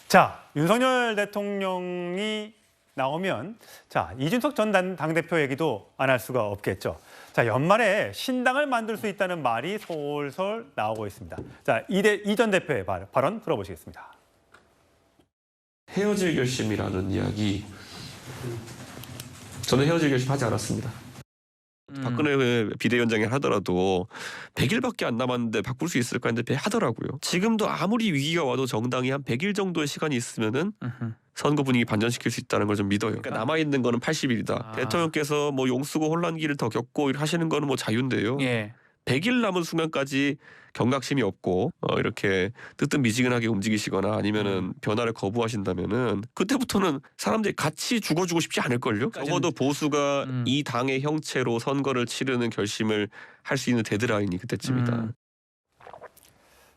자, 윤석열 대통령이 나오면 자, 이준석 전 당대표 얘기도 안 할 수가 없겠죠. 자, 연말에 신당을 만들 수 있다는 말이 솔솔 나오고 있습니다. 자, 이 전 대표의 발언 들어보시겠습니다. 헤어질 결심이라는 이야기, 저는 헤어질 결심 하지 않았습니다. 박근혜 비대위원장이 하더라도 100일밖에 안 남았는데 바꿀 수 있을까 했는데 하더라고요. 지금도 아무리 위기가 와도 정당이 한 100일 정도의 시간이 있으면은 선거 분위기 반전시킬 수 있다는 걸 좀 믿어요. 그러니까 남아있는 거는 80일이다. 대통령께서 뭐 용쓰고 혼란기를 더 겪고 하시는 거는 뭐 자유인데요. 예. 100일 남은 수명까지 경각심이 없고 이렇게 뜨뜻미지근하게 움직이시거나 아니면은 변화를 거부하신다면은 그때부터는 사람들이 같이 죽어주고 싶지 않을걸요. 적어도 보수가 이 당의 형체로 선거를 치르는 결심을 할 수 있는 데드라인이 그때쯤이다.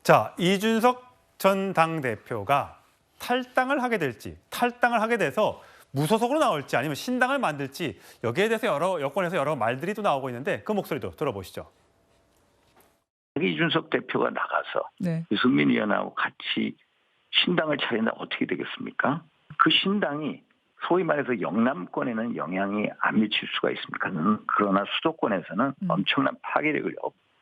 자, 이준석 전 당대표가 탈당을 하게 될지, 탈당을 하게 돼서 무소속으로 나올지 아니면 신당을 만들지 여기에 대해서 여권에서 여러 말들이 또 나오고 있는데 그 목소리도 들어보시죠. 이준석 대표가 나가서 유승민 의원하고 같이 신당을 차린다 어떻게 되겠습니까? 그 신당이 소위 말해서 영남권에는 영향이 안 미칠 수가 있습니까? 그러나 수도권에서는 엄청난 파괴력을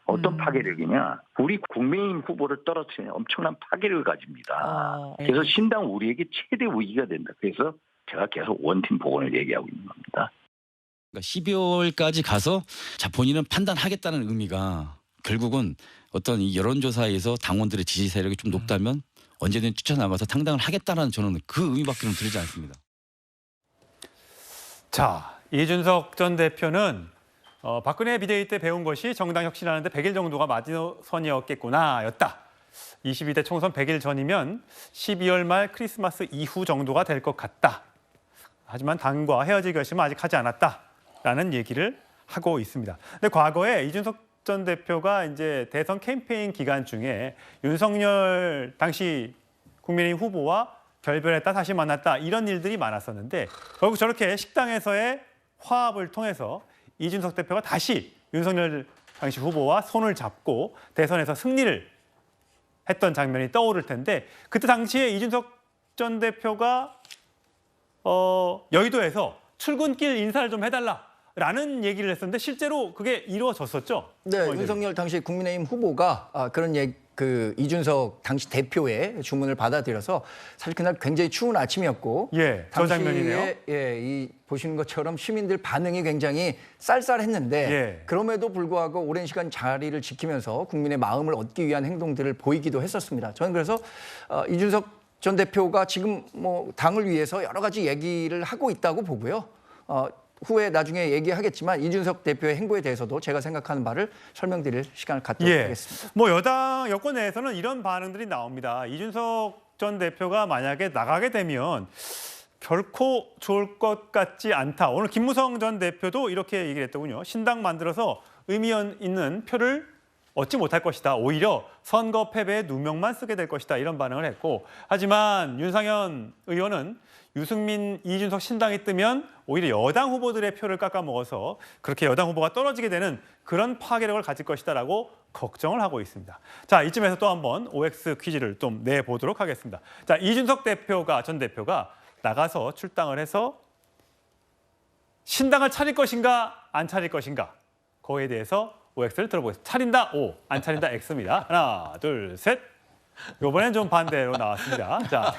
어떤 파괴력이냐? 우리 국민의힘 후보를 떨어뜨리는 엄청난 파괴력을 가집니다. 그래서 신당 우리에게 최대 위기가 된다. 그래서 제가 계속 원팀 복원을 얘기하고 있는 겁니다. 그러니까 12월까지 가서 자 본인은 판단하겠다는 의미가 결국은 어떤 이 여론조사에서 당원들의 지지 세력이 좀 높다면 언제든 뛰쳐나가서 당당을 하겠다는 저는 그 의미밖에는 들리지 않습니다. 자, 이준석 전 대표는 박근혜 비대위 때 배운 것이 정당 혁신하는데 100일 정도가 마지노선이었겠구나 였다. 22대 총선 100일 전이면 12월 말 크리스마스 이후 정도가 될 것 같다. 하지만 당과 헤어질 결심은 아직 하지 않았다라는 얘기를 하고 있습니다. 근데 과거에 이준석 전 대표가 이제 대선 캠페인 기간 중에 윤석열 당시 국민의힘 후보와 결별했다 다시 만났다 이런 일들이 많았었는데 결국 저렇게 식당에서의 화합을 통해서 이준석 대표가 다시 윤석열 당시 후보와 손을 잡고 대선에서 승리를 했던 장면이 떠오를 텐데 그때 당시에 이준석 전 대표가 여의도에서 출근길 인사를 좀 해달라라는 얘기를 했었는데 실제로 그게 이루어졌었죠? 네, 윤석열 당시 국민의힘 후보가 그런 그 이준석 당시 대표의 주문을 받아들여서 사실 그날 굉장히 추운 아침이었고 저 장면이네요. 이 보시는 것처럼 시민들 반응이 굉장히 쌀쌀했는데 그럼에도 불구하고 오랜 시간 자리를 지키면서 국민의 마음을 얻기 위한 행동들을 보이기도 했었습니다. 저는 그래서 이준석 전 대표가 지금 뭐 당을 위해서 여러 가지 얘기를 하고 있다고 보고요. 후에 나중에 얘기하겠지만 이준석 대표의 행보에 대해서도 제가 생각하는 바를 설명드릴 시간을 갖도록 하겠습니다. 뭐 여권 내에서는 이런 반응들이 나옵니다. 이준석 전 대표가 만약에 나가게 되면 결코 좋을 것 같지 않다. 오늘 김무성 전 대표도 이렇게 얘기를 했더군요. 신당 만들어서 의미 있는 표를 얻지 못할 것이다. 오히려 선거 패배에 누명만 쓰게 될 것이다. 이런 반응을 했고 하지만 윤상현 의원은 유승민, 이준석 신당이 뜨면 오히려 여당 후보들의 표를 깎아먹어서 그렇게 여당 후보가 떨어지게 되는 그런 파괴력을 가질 것이다라고 걱정을 하고 있습니다. 자, 이쯤에서 또 한번 OX 퀴즈를 좀 내보도록 하겠습니다. 자, 이준석 전 대표가 나가서 출당을 해서 신당을 차릴 것인가 안 차릴 것인가 그거에 대해서 OX를 들어보겠습니다. 차린다 O, 안 차린다 X입니다. 하나, 둘, 셋. 이번엔 좀 반대로 나왔습니다. 자,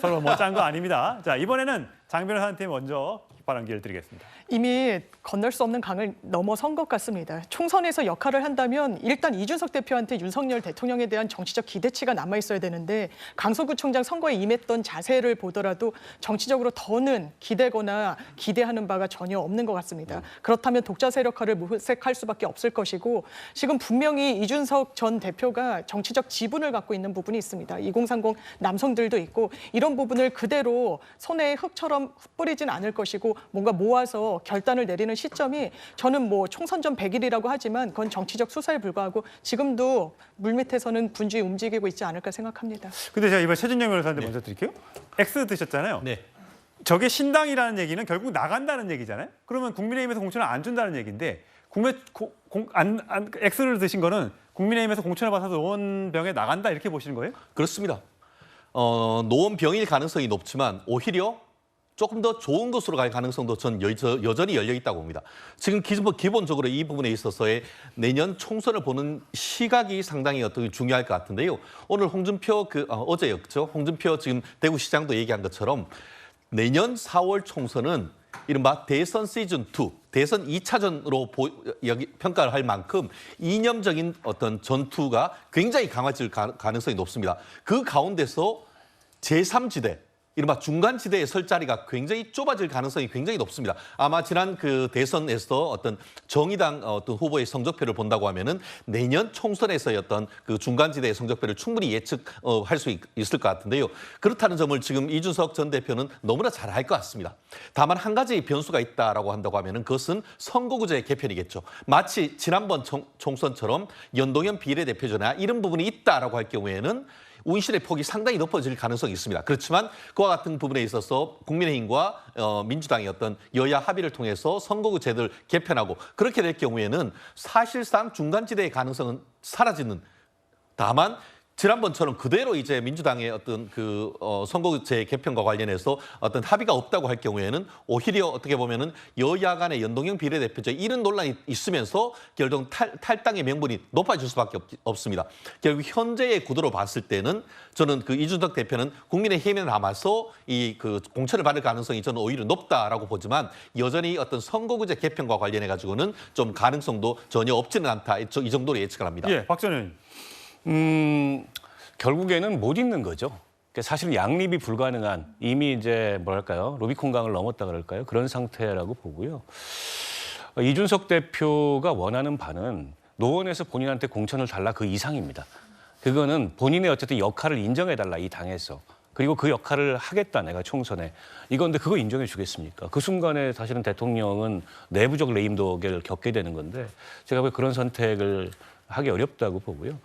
서로 짠 거 아닙니다. 자, 이번에는 장 변호사한테 먼저 발언 기회를 드리겠습니다. 이미 건널 수 없는 강을 넘어선 것 같습니다. 총선에서 역할을 한다면 일단 이준석 대표한테 윤석열 대통령에 대한 정치적 기대치가 남아있어야 되는데 강서구청장 선거에 임했던 자세를 보더라도 정치적으로 더는 기대거나 기대하는 바가 전혀 없는 것 같습니다. 그렇다면 독자 세력화를 모색할 수밖에 없을 것이고 지금 분명히 이준석 전 대표가 정치적 지분을 갖고 있는 부분이 있습니다. 2030 남성들도 있고 이런 부분을 그대로 손에 흙처럼 뿌리진 않을 것이고 뭔가 모아서 결단을 내리는 시점이 저는 뭐 총선 전 100일이라고 하지만 그건 정치적 수사에 불과하고 지금도 물밑에서는 분주히 움직이고 있지 않을까 생각합니다. 근데 제가 이번 최진영 변호사한테 먼저 드릴게요. X 드셨잖아요. 네. 저게 신당이라는 얘기는 결국 나간다는 얘기잖아요. 그러면 국민의힘에서 공천을 안 준다는 얘기인데 X를 드신 거는 국민의힘에서 공천을 받아서 의원병에 나간다 이렇게 보시는 거예요? 그렇습니다. 노원 병일 가능성이 높지만 오히려 조금 더 좋은 것으로 갈 가능성도 전 여전히 열려 있다고 봅니다. 지금 기본적으로 이 부분에 있어서의 내년 총선을 보는 시각이 상당히 어떻게 중요할 것 같은데요. 오늘 홍준표 어제였죠. 홍준표 지금 대구시장도 얘기한 것처럼 내년 4월 총선은 이른바 대선 시즌2, 대선 2차전으로 평가를 할 만큼 이념적인 어떤 전투가 굉장히 강화질 가능성이 높습니다. 그 가운데서 제3지대, 이른바 중간지대에 설 자리가 굉장히 좁아질 가능성이 굉장히 높습니다. 아마 지난 그 대선에서 어떤 정의당 어떤 후보의 성적표를 본다고 하면은 내년 총선에서의 어떤 그 중간지대의 성적표를 충분히 예측할 수 있을 것 같은데요. 그렇다는 점을 지금 이준석 전 대표는 너무나 잘 알 것 같습니다. 다만 한 가지 변수가 있다라고 한다고 하면은 그것은 선거구제 개편이겠죠. 마치 지난번 총선처럼 연동형 비례대표제나 이런 부분이 있다라고 할 경우에는 운실의 폭이 상당히 높아질 가능성이 있습니다. 그렇지만 그와 같은 부분에 있어서 국민의힘과 민주당의 어떤 여야 합의를 통해서 선거구 제도를 개편하고 그렇게 될 경우에는 사실상 중간지대의 가능성은 사라지는, 다만 지난번처럼 그대로 이제 민주당의 어떤 그 선거제 개편과 관련해서 어떤 합의가 없다고 할 경우에는 오히려 어떻게 보면은 여야 간의 연동형 비례대표제 이런 논란이 있으면서 결국 탈당의 명분이 높아질 수밖에 없습니다. 결국 현재의 구도로 봤을 때는 저는 그 이준석 대표는 국민의힘에 남아서 이 그 공천을 받을 가능성이 저는 오히려 높다라고 보지만 여전히 어떤 선거구제 개편과 관련해 가지고는 좀 가능성도 전혀 없지는 않다. 이 정도로 예측을 합니다. 예, 박 전 의원님. 결국에는 못 있는 거죠. 사실은 양립이 불가능한 이미 이제 뭐랄까요, 루비콘강을 넘었다 그럴까요? 그런 상태라고 보고요. 이준석 대표가 원하는 바는 노원에서 본인한테 공천을 달라 그 이상입니다. 그거는 본인의 어쨌든 역할을 인정해달라 이 당에서. 그리고 그 역할을 하겠다 내가 총선에. 이건데 그거 인정해 주겠습니까? 그 순간에 사실은 대통령은 내부적 레임덕을 겪게 되는 건데 제가 왜 그런 선택을 하기 어렵다고 보고요.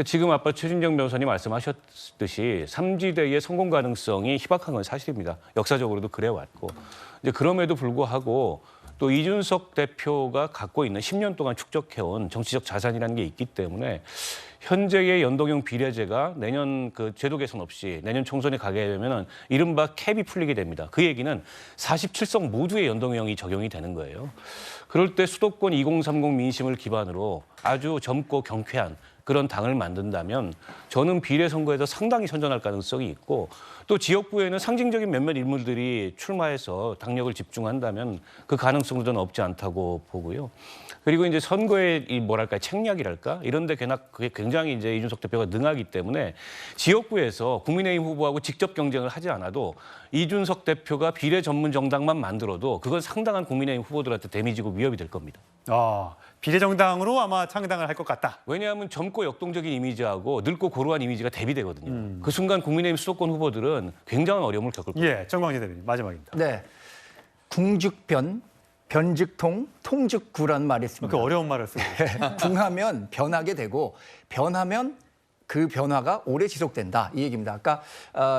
지금 아까 최준정 변호사님 말씀하셨듯이 3지대의 성공 가능성이 희박한 건 사실입니다. 역사적으로도 그래왔고. 이제 그럼에도 불구하고 또 이준석 대표가 갖고 있는 10년 동안 축적해온 정치적 자산이라는 게 있기 때문에 현재의 연동형 비례제가 내년 그 제도 개선 없이 내년 총선에 가게 되면은 이른바 캡이 풀리게 됩니다. 그 얘기는 47석 모두의 연동형이 적용이 되는 거예요. 그럴 때 수도권 2030 민심을 기반으로 아주 젊고 경쾌한 그런 당을 만든다면 저는 비례 선거에서 상당히 선전할 가능성이 있고 또 지역구에는 상징적인 몇몇 인물들이 출마해서 당력을 집중한다면 그 가능성도 저는 없지 않다고 보고요. 그리고 이제 선거의 이 뭐랄까 책략이랄까 이런데 그게 굉장히 이제 이준석 대표가 능하기 때문에 지역구에서 국민의힘 후보하고 직접 경쟁을 하지 않아도 이준석 대표가 비례 전문 정당만 만들어도 그건 상당한 국민의힘 후보들한테 데미지고 위협이 될 겁니다. 비례정당으로 아마 창당을 할 것 같다. 왜냐하면 젊고 역동적인 이미지하고 늙고 고루한 이미지가 대비되거든요. 그 순간 국민의힘 수도권 후보들은 굉장한 어려움을 겪을 겁니다. 예, 정광재 대변인 마지막입니다. 네, 궁즉변, 변즉통, 통즉구라는 말이 있습니다. 그 어려운 말을 쓰고 궁하면 변하게 되고 변하면 그 변화가 오래 지속된다 이 얘기입니다. 아까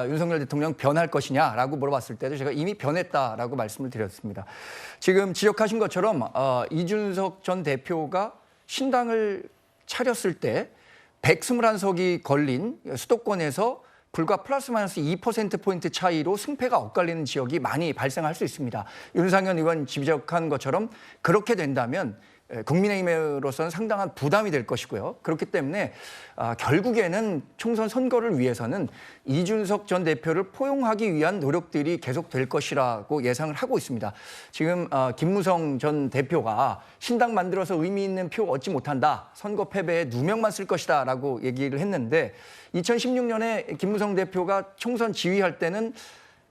윤석열 대통령 변할 것이냐라고 물어봤을 때도 제가 이미 변했다라고 말씀을 드렸습니다. 지금 지적하신 것처럼 이준석 전 대표가 신당을 차렸을 때 121석이 걸린 수도권에서 불과 플러스 마이너스 2%포인트 차이로 승패가 엇갈리는 지역이 많이 발생할 수 있습니다. 윤상현 의원 지적한 것처럼 그렇게 된다면 국민의힘으로서는 상당한 부담이 될 것이고요. 그렇기 때문에 결국에는 총선 선거를 위해서는 이준석 전 대표를 포용하기 위한 노력들이 계속될 것이라고 예상을 하고 있습니다. 지금 김무성 전 대표가 신당 만들어서 의미 있는 표 얻지 못한다. 선거 패배에 누명만 쓸 것이다 라고 얘기를 했는데 2016년에 김무성 대표가 총선 지휘할 때는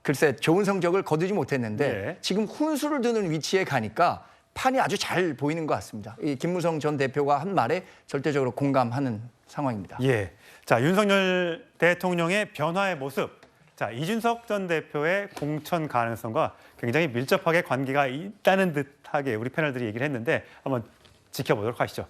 글쎄 좋은 성적을 거두지 못했는데 네. 지금 훈수를 두는 위치에 가니까 판이 아주 잘 보이는 것 같습니다. 이 김무성 전 대표가 한 말에 절대적으로 공감하는 상황입니다. 예, 자 윤석열 대통령의 변화의 모습, 자 이준석 전 대표의 공천 가능성과 굉장히 밀접하게 관계가 있다는 듯하게 우리 패널들이 얘기를 했는데 한번 지켜보도록 하시죠.